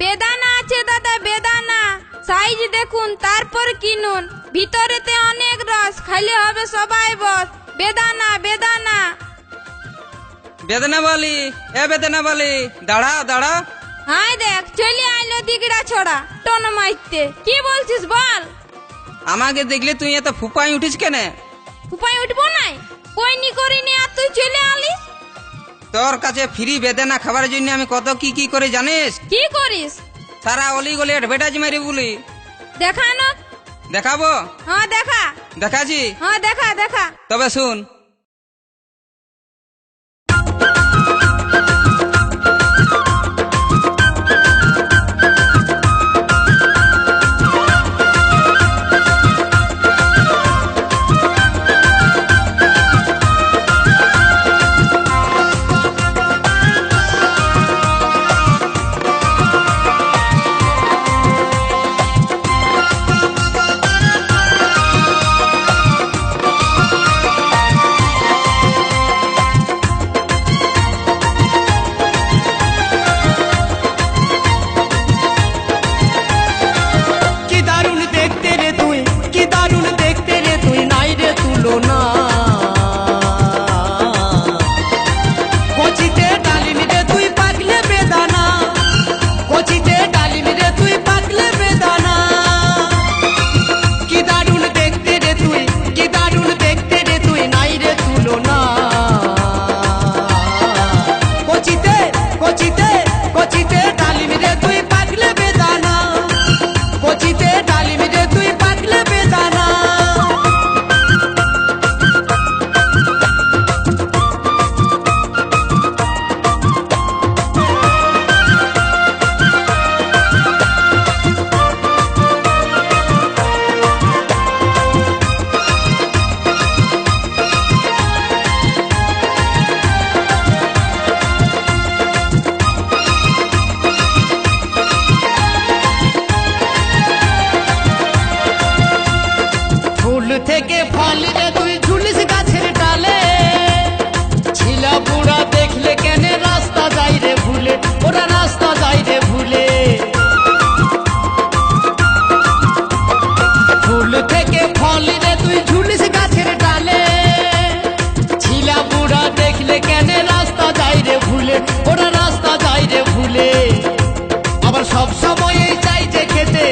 বেদানা আছে দাদা, বেদানা সাইজ দেখুন তারপর কিনুন, ভিতরেতে অনেক রস, খাইলে হবে সবাই বস। বেদানা বেদানা। বেদনা বলি, এ বেদনা বলি, দাঁড়াও দাঁড়াও। হাই দেখ চলে আইলো দিগড়া ছড়া টন মাইতে। কি বলছিস বল? আমাকে দেখলে তুই এত ফুপাই উঠিস কেন? উপায় উঠবো নাই, কইনি করিনি আর তুই চলে আলিস। তোর কাছে ফ্রি বেদনা খাবার জন্য আমি কত কি কি করে জানিস? কি করিস? সারা অলি গলি অ্যাডভার্টাইজ মারি বলি। দেখানো। দেখাবো? হ্যাঁ দেখা। দেখাছি? হ্যাঁ দেখা দেখা। তবে শুন। থেকে ফল রে তুই ঝুলিস গাছের ডালে, ছিলা বুড়া দেখলে কেন রাস্তা যাই রে ভুলে, ওরা রাস্তা যাই রে ভুলে। ফুল থেকে ফল রে তুই ঝুলিস গাছের ডালে, ছিলা বুড়া দেখলে কেন রাস্তা যাই রে ভুলে, ওরা রাস্তা যাই রে ভুলে। আবার সব সময় চাই যে খেতে,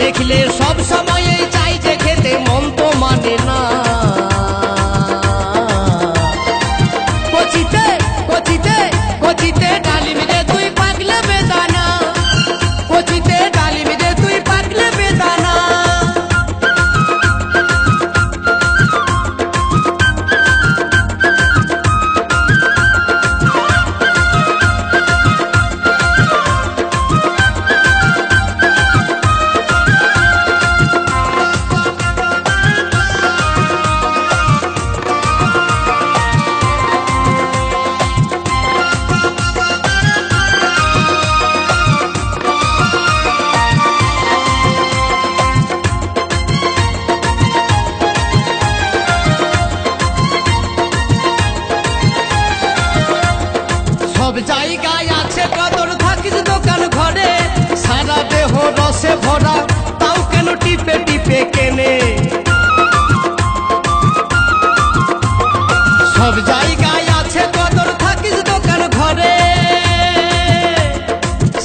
দেখলে সব সময় চাই যে খেতে, মন তো মানে না। কচিতে কচিতে কচিতে ডালিম রে তুই পাগলে বেদানা, কচিতে ডালিম রে তুই পাগলে বেদানা। সব জায়গায় আছে কদর, থাকিস দোকান ঘরে, সারা দেহ রসে ভরা, তাও কেন টিপে টিপে কেনে। সব জায়গায় আছে কদর, থাকিস দোকান ঘরে,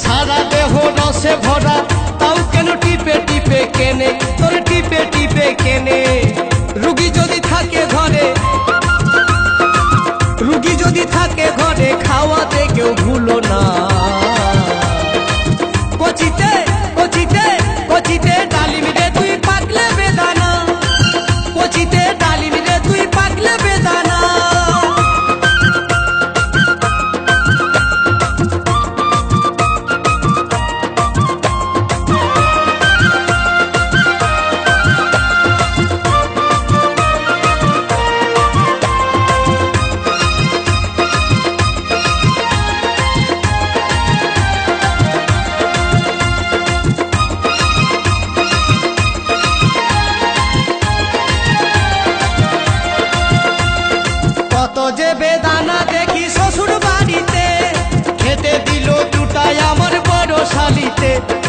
সারা দেহ রসে ভরা, তাও কেন টিপে টিপে কেনে, তোর টিপে টিপে কেনে। রুগী যদি থাকে ঘরে, রুগী যদি থাকে ঘরে, খাওয়াতে কেউ ভুলো না। কচিতে কচিতে হাতে